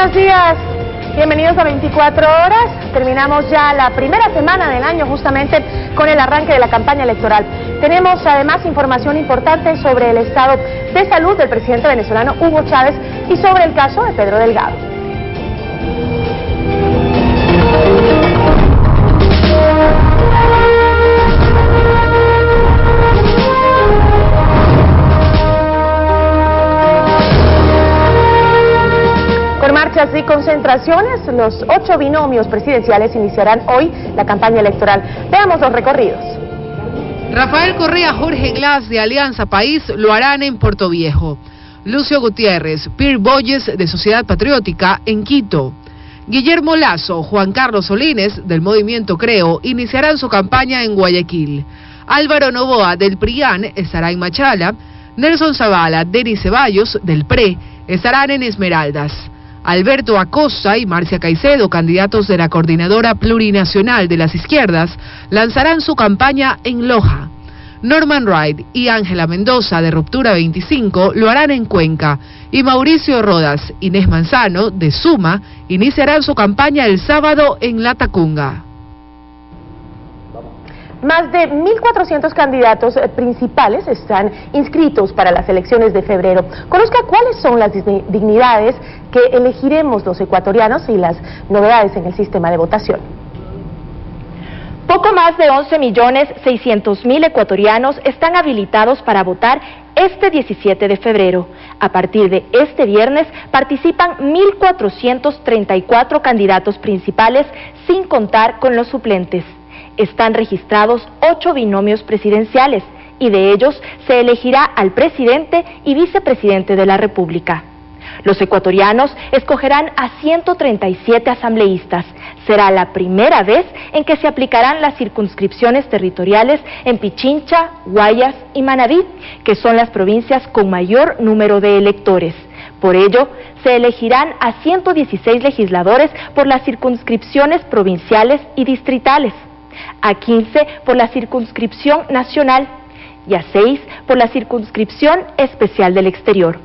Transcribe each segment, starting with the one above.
Buenos días, bienvenidos a 24 horas. Terminamos ya la primera semana del año justamente con el arranque de la campaña electoral. Tenemos además información importante sobre el estado de salud del presidente venezolano Hugo Chávez y sobre el caso de Pedro Delgado. Con marchas y concentraciones, los 8 binomios presidenciales iniciarán hoy la campaña electoral. Veamos los recorridos. Rafael Correa, Jorge Glass de Alianza País lo harán en Portoviejo. Lucio Gutiérrez, Pierre Boyes de Sociedad Patriótica en Quito. Guillermo Lazo, Juan Carlos Solines del Movimiento Creo iniciarán su campaña en Guayaquil. Álvaro Novoa del PRIAN estará en Machala. Nelson Zavala, Denis Ceballos del PRE estarán en Esmeraldas. Alberto Acosta y Marcia Caicedo, candidatos de la Coordinadora Plurinacional de las Izquierdas, lanzarán su campaña en Loja. Norman Wright y Ángela Mendoza, de Ruptura 25, lo harán en Cuenca. Y Mauricio Rodas, Inés Manzano, de Suma, iniciarán su campaña el sábado en Latacunga. Más de 1.400 candidatos principales están inscritos para las elecciones de febrero. Conozca cuáles son las dignidades que elegiremos los ecuatorianos y las novedades en el sistema de votación. Poco más de 11.600.000 ecuatorianos están habilitados para votar este 17 de febrero. A partir de este viernes participan 1.434 candidatos principales, sin contar con los suplentes. Están registrados 8 binomios presidenciales y de ellos se elegirá al presidente y vicepresidente de la República. Los ecuatorianos escogerán a 137 asambleístas. Será la primera vez en que se aplicarán las circunscripciones territoriales en Pichincha, Guayas y Manabí, que son las provincias con mayor número de electores. Por ello, se elegirán a 116 legisladores por las circunscripciones provinciales y distritales, a 15 por la circunscripción nacional y a 6 por la circunscripción especial del exterior.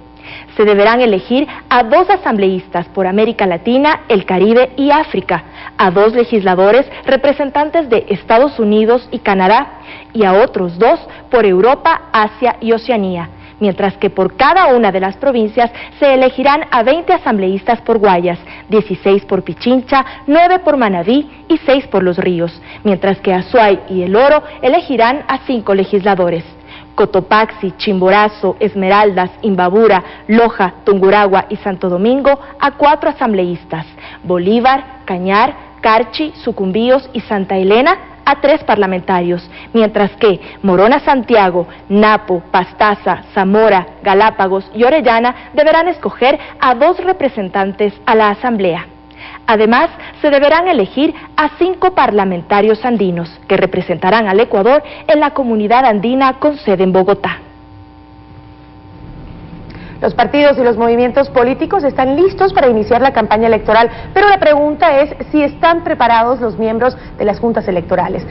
Se deberán elegir a 2 asambleístas por América Latina, el Caribe y África, a 2 legisladores representantes de Estados Unidos y Canadá y a otros 2 por Europa, Asia y Oceanía, mientras que por cada una de las provincias se elegirán a 20 asambleístas por Guayas, 16 por Pichincha, 9 por Manabí y 6 por Los Ríos, mientras que Azuay y El Oro elegirán a 5 legisladores. Cotopaxi, Chimborazo, Esmeraldas, Imbabura, Loja, Tungurahua y Santo Domingo a 4 asambleístas. Bolívar, Cañar, Carchi, Sucumbíos y Santa Elena a 3 parlamentarios, mientras que Morona Santiago, Napo, Pastaza, Zamora, Galápagos y Orellana deberán escoger a 2 representantes a la Asamblea. Además, se deberán elegir a 5 parlamentarios andinos que representarán al Ecuador en la comunidad andina con sede en Bogotá. Los partidos y los movimientos políticos están listos para iniciar la campaña electoral, pero la pregunta es si están preparados los miembros de las juntas electorales.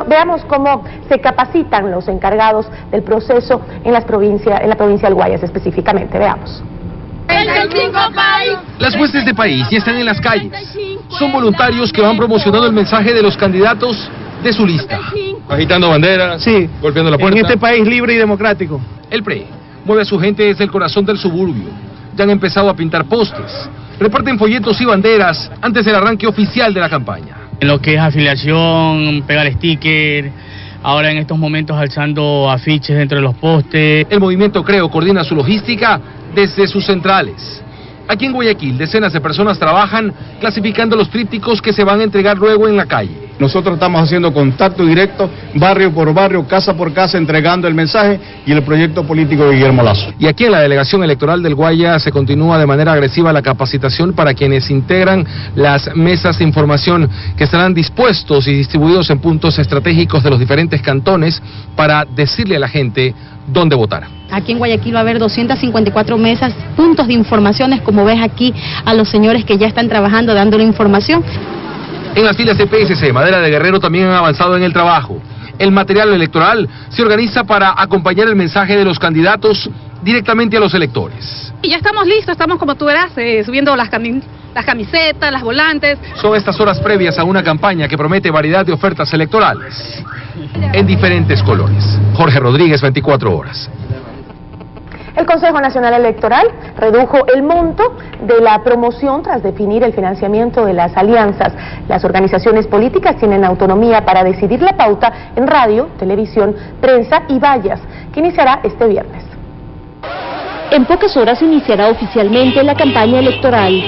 Veamos cómo se capacitan los encargados del proceso en la provincia del Guayas específicamente. Veamos. Las huestes de país ya están en las calles. Son voluntarios que van promocionando el mensaje de los candidatos de su lista. Agitando banderas, sí, golpeando la puerta. En este país libre y democrático. El PRE mueve a su gente desde el corazón del suburbio. Ya han empezado a pintar postes. Reparten folletos y banderas antes del arranque oficial de la campaña. En lo que es afiliación, pegar sticker, ahora en estos momentos alzando afiches dentro de los postes. El movimiento Creo coordina su logística desde sus centrales. Aquí en Guayaquil, decenas de personas trabajan clasificando los trípticos que se van a entregar luego en la calle. Nosotros estamos haciendo contacto directo, barrio por barrio, casa por casa, entregando el mensaje y el proyecto político de Guillermo Lazo. Y aquí en la delegación electoral del Guaya se continúa de manera agresiva la capacitación para quienes integran las mesas de información que estarán dispuestos y distribuidos en puntos estratégicos de los diferentes cantones para decirle a la gente dónde votar. Aquí en Guayaquil va a haber 254 mesas, puntos de informaciones, como ves aquí a los señores que ya están trabajando dando la información. En las filas de PSC, Madera de Guerrero también han avanzado en el trabajo. El material electoral se organiza para acompañar el mensaje de los candidatos directamente a los electores. Y ya estamos listos, estamos como tú verás, subiendo las camisetas, las volantes. Son estas horas previas a una campaña que promete variedad de ofertas electorales en diferentes colores. Jorge Rodríguez, 24 horas. El Consejo Nacional Electoral redujo el monto de la promoción tras definir el financiamiento de las alianzas. Las organizaciones políticas tienen autonomía para decidir la pauta en radio, televisión, prensa y vallas, que iniciará este viernes. En pocas horas iniciará oficialmente la campaña electoral.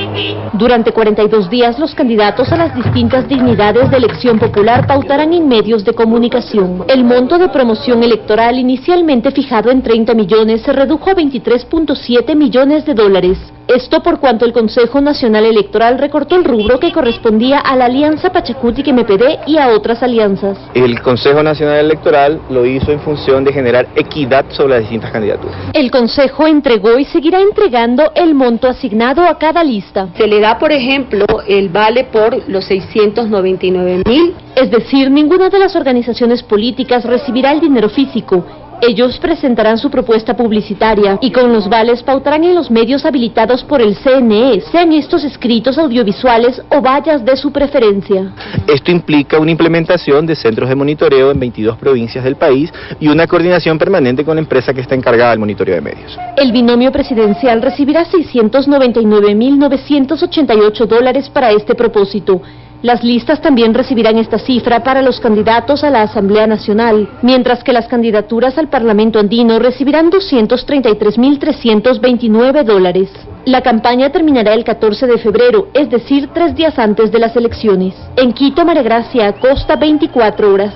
Durante 42 días, los candidatos a las distintas dignidades de elección popular pautarán en medios de comunicación. El monto de promoción electoral, inicialmente fijado en 30 millones, se redujo a 23.7 millones de dólares. Esto por cuanto el Consejo Nacional Electoral recortó el rubro que correspondía a la Alianza Pachacutic-MPD y a otras alianzas. El Consejo Nacional Electoral lo hizo en función de generar equidad sobre las distintas candidaturas. El Consejo entregó y seguirá entregando el monto asignado a cada lista. Se le da, por ejemplo, el vale por los 699.000. Es decir, ninguna de las organizaciones políticas recibirá el dinero físico. Ellos presentarán su propuesta publicitaria y con los vales pautarán en los medios habilitados por el CNE, sean estos escritos, audiovisuales o vallas de su preferencia. Esto implica una implementación de centros de monitoreo en 22 provincias del país y una coordinación permanente con la empresa que está encargada del monitoreo de medios. El binomio presidencial recibirá $699.988 para este propósito. Las listas también recibirán esta cifra para los candidatos a la Asamblea Nacional, mientras que las candidaturas al Parlamento Andino recibirán $233.329. La campaña terminará el 14 de febrero, es decir, 3 días antes de las elecciones. En Quito, María Gracia Acosta, 24 horas.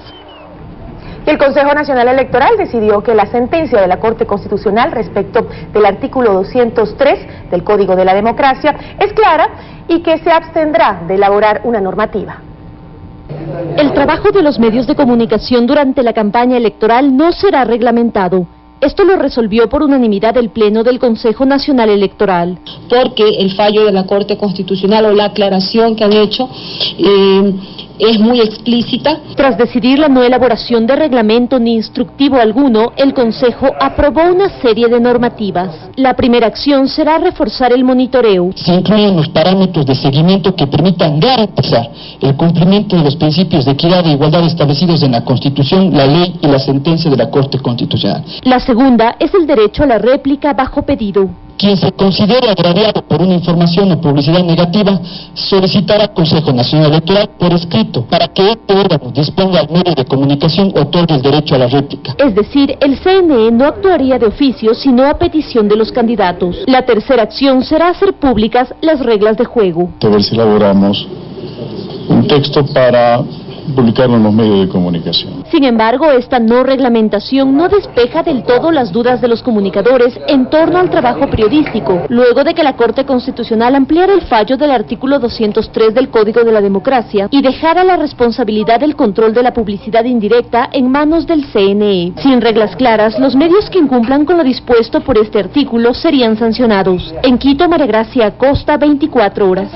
El Consejo Nacional Electoral decidió que la sentencia de la Corte Constitucional respecto del artículo 203 del Código de la Democracia es clara y que se abstendrá de elaborar una normativa. El trabajo de los medios de comunicación durante la campaña electoral no será reglamentado. Esto lo resolvió por unanimidad el Pleno del Consejo Nacional Electoral. Porque el fallo de la Corte Constitucional o la aclaración que han hecho es muy explícita. Tras decidir la no elaboración de reglamento ni instructivo alguno, el Consejo aprobó una serie de normativas. La primera acción será reforzar el monitoreo. Se incluyen los parámetros de seguimiento que permitan garantizar el cumplimiento de los principios de equidad e igualdad establecidos en la Constitución, la ley y la sentencia de la Corte Constitucional. La segunda es el derecho a la réplica bajo pedido. Quien se considere agraviado por una información o publicidad negativa solicitará al Consejo Nacional Electoral por escrito para que este órgano disponga al medio de comunicación otorgue el derecho a la réplica. Es decir, el CNE no actuaría de oficio sino a petición de los candidatos. La tercera acción será hacer públicas las reglas de juego. A ver si elaboramos un texto para publicarlo en los medios de comunicación. Sin embargo, esta no reglamentación no despeja del todo las dudas de los comunicadores en torno al trabajo periodístico, luego de que la Corte Constitucional ampliara el fallo del artículo 203 del Código de la Democracia y dejara la responsabilidad del control de la publicidad indirecta en manos del CNE. Sin reglas claras, los medios que incumplan con lo dispuesto por este artículo serían sancionados. En Quito, María Gracia Acosta, 24 horas.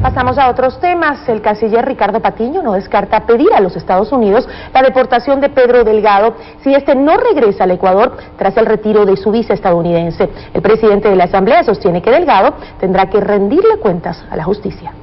Pasamos a otros temas. El canciller Ricardo Patiño no descarta pedir a los Estados Unidos la deportación de Pedro Delgado si este no regresa al Ecuador tras el retiro de su visa estadounidense. El presidente de la Asamblea sostiene que Delgado tendrá que rendirle cuentas a la justicia.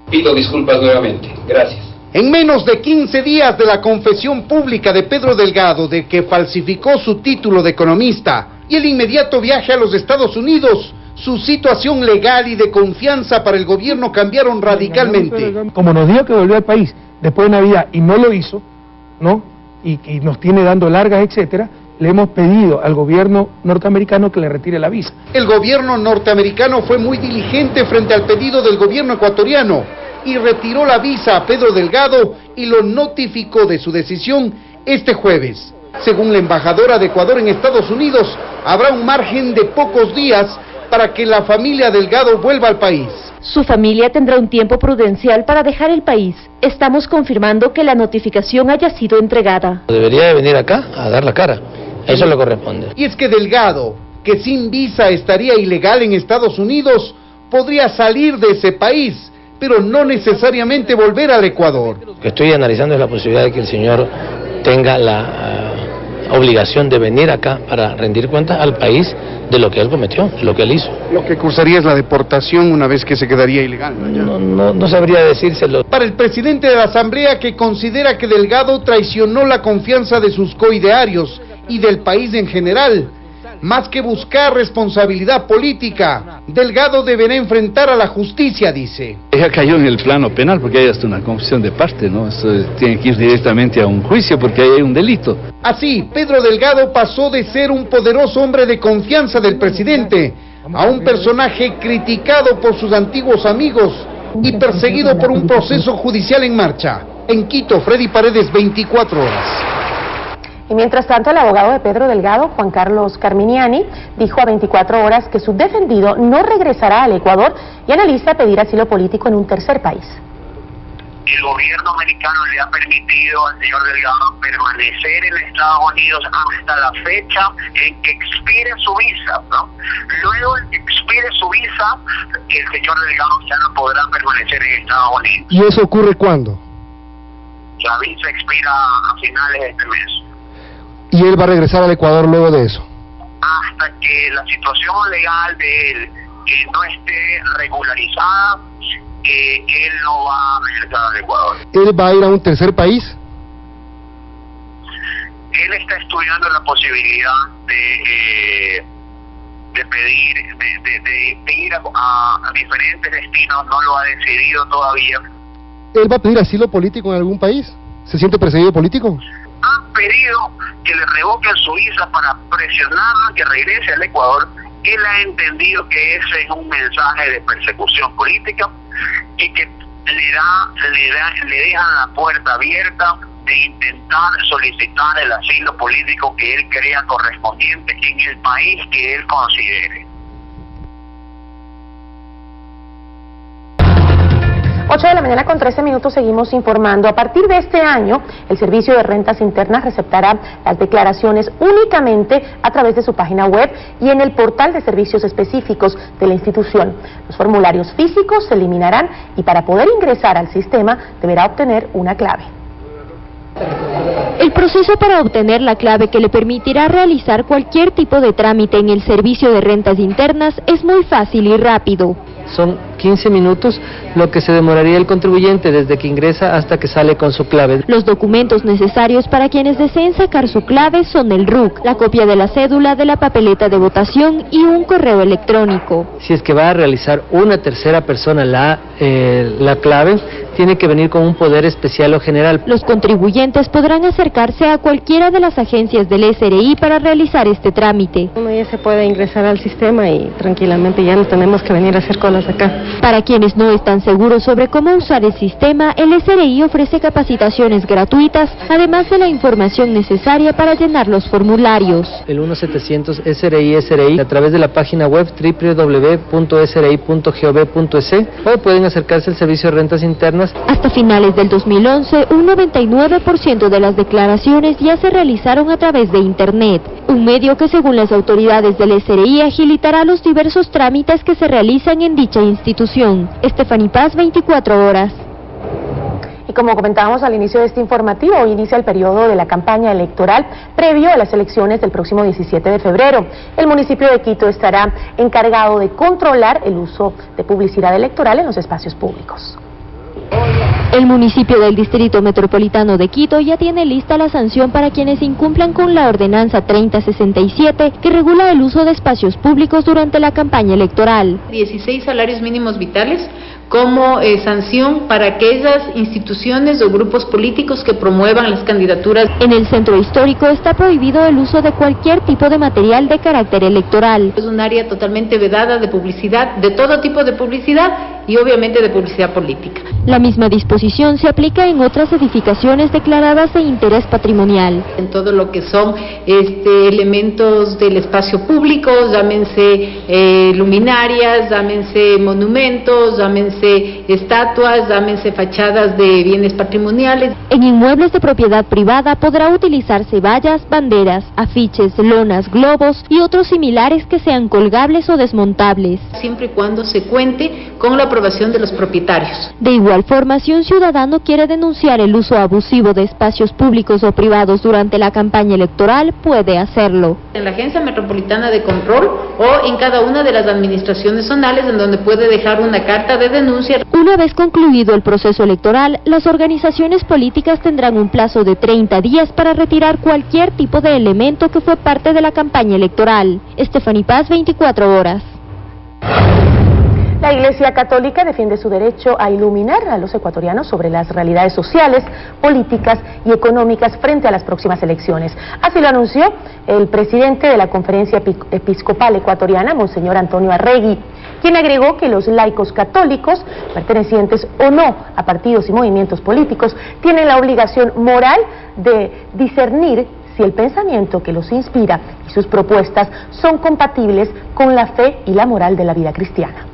Pido disculpas nuevamente. Gracias. En menos de 15 días de la confesión pública de Pedro Delgado de que falsificó su título de economista y el inmediato viaje a los Estados Unidos, su situación legal y de confianza para el gobierno cambiaron radicalmente. Como nos dijo que volvió al país después de Navidad y no lo hizo, ¿no? Y nos tiene dando largas, etcétera, le hemos pedido al gobierno norteamericano que le retire la visa. El gobierno norteamericano fue muy diligente frente al pedido del gobierno ecuatoriano y retiró la visa a Pedro Delgado y lo notificó de su decisión este jueves. Según la embajadora de Ecuador en Estados Unidos, habrá un margen de pocos días para que la familia Delgado vuelva al país. Su familia tendrá un tiempo prudencial para dejar el país. Estamos confirmando que la notificación haya sido entregada. Debería de venir acá a dar la cara. Eso le corresponde. Y es que Delgado, que sin visa estaría ilegal en Estados Unidos, podría salir de ese país, pero no necesariamente volver al Ecuador. Lo que estoy analizando es la posibilidad de que el señor tenga obligación de venir acá para rendir cuentas al país de lo que él cometió, de lo que él hizo. Lo que cursaría es la deportación una vez que se quedaría ilegal, ¿no? No sabría decírselo. Para el presidente de la Asamblea, que considera que Delgado traicionó la confianza de sus coidearios y del país en general, más que buscar responsabilidad política, Delgado deberá enfrentar a la justicia, dice. Ella cayó en el plano penal porque hay hasta una confesión de parte, ¿no? Esto tiene que ir directamente a un juicio porque ahí hay un delito. Así, Pedro Delgado pasó de ser un poderoso hombre de confianza del presidente a un personaje criticado por sus antiguos amigos y perseguido por un proceso judicial en marcha. En Quito, Freddy Paredes, 24 horas. Y mientras tanto, el abogado de Pedro Delgado, Juan Carlos Carminiani, dijo a 24 horas que su defendido no regresará al Ecuador y analiza pedir asilo político en un tercer país. El gobierno americano le ha permitido al señor Delgado permanecer en Estados Unidos hasta la fecha en que expire su visa, ¿no? Luego de que expire su visa, el señor Delgado ya no podrá permanecer en Estados Unidos. ¿Y eso ocurre cuándo? La visa expira a finales de este mes. ¿Y él va a regresar al Ecuador luego de eso? Hasta que la situación legal de él no esté regularizada, él no va a regresar al Ecuador. ¿Él va a ir a un tercer país? Él está estudiando la posibilidad de pedir, de ir a diferentes destinos, no lo ha decidido todavía. ¿Él va a pedir asilo político en algún país? ¿Se siente perseguido político? Han pedido que le revoquen su visa para presionarlo que regrese al Ecuador. Él ha entendido que ese es un mensaje de persecución política y que le dejan la puerta abierta de intentar solicitar el asilo político que él crea correspondiente en el país que él considere. 8 de la mañana con 13 minutos, seguimos informando. A partir de este año, el Servicio de Rentas Internas receptará las declaraciones únicamente a través de su página web y en el portal de servicios específicos de la institución. Los formularios físicos se eliminarán y para poder ingresar al sistema deberá obtener una clave. El proceso para obtener la clave que le permitirá realizar cualquier tipo de trámite en el Servicio de Rentas Internas es muy fácil y rápido. Son 15 minutos lo que se demoraría el contribuyente desde que ingresa hasta que sale con su clave. Los documentos necesarios para quienes deseen sacar su clave son el RUC, la copia de la cédula, de la papeleta de votación y un correo electrónico. Si es que va a realizar una tercera persona la clave, tiene que venir con un poder especial o general. Los contribuyentes podrán acercarse a cualquiera de las agencias del SRI para realizar este trámite. Uno ya se puede ingresar al sistema y tranquilamente ya no tenemos que venir a hacer colas acá. Para quienes no están seguros sobre cómo usar el sistema, el SRI ofrece capacitaciones gratuitas, además de la información necesaria para llenar los formularios. El 1700 SRI a través de la página web www.sri.gov.es o pueden acercarse al Servicio de Rentas Internas. Hasta finales del 2011, un 99% de las declaraciones ya se realizaron a través de Internet, un medio que según las autoridades del SRI agilitará los diversos trámites que se realizan en dicha institución. Estefanía Paz, 24 horas. Y como comentábamos al inicio de este informativo, hoy inicia el periodo de la campaña electoral previo a las elecciones del próximo 17 de febrero. El municipio de Quito estará encargado de controlar el uso de publicidad electoral en los espacios públicos. El municipio del Distrito Metropolitano de Quito ya tiene lista la sanción para quienes incumplan con la Ordenanza 3067 que regula el uso de espacios públicos durante la campaña electoral. 16 salarios mínimos vitales como sanción para aquellas instituciones o grupos políticos que promuevan las candidaturas. En el centro histórico está prohibido el uso de cualquier tipo de material de carácter electoral. Es un área totalmente vedada de publicidad, de todo tipo de publicidad y obviamente de publicidad política. La misma disposición se aplica en otras edificaciones declaradas de interés patrimonial. En todo lo que son elementos del espacio público, llámense luminarias, llámense monumentos, llámense llámense estatuas, llámense fachadas de bienes patrimoniales. En inmuebles de propiedad privada podrá utilizarse vallas, banderas, afiches, lonas, globos y otros similares que sean colgables o desmontables. Siempre y cuando se cuente con la aprobación de los propietarios. De igual forma, si un ciudadano quiere denunciar el uso abusivo de espacios públicos o privados durante la campaña electoral, puede hacerlo. En la Agencia Metropolitana de Control o en cada una de las administraciones zonales en donde puede dejar una carta de denuncia. Una vez concluido el proceso electoral, las organizaciones políticas tendrán un plazo de 30 días para retirar cualquier tipo de elemento que fue parte de la campaña electoral. Estefanía Paz, 24 horas. La Iglesia Católica defiende su derecho a iluminar a los ecuatorianos sobre las realidades sociales, políticas y económicas frente a las próximas elecciones. Así lo anunció el presidente de la Conferencia Episcopal Ecuatoriana, Monseñor Antonio Arregui, quien agregó que los laicos católicos, pertenecientes o no a partidos y movimientos políticos, tienen la obligación moral de discernir si el pensamiento que los inspira y sus propuestas son compatibles con la fe y la moral de la vida cristiana.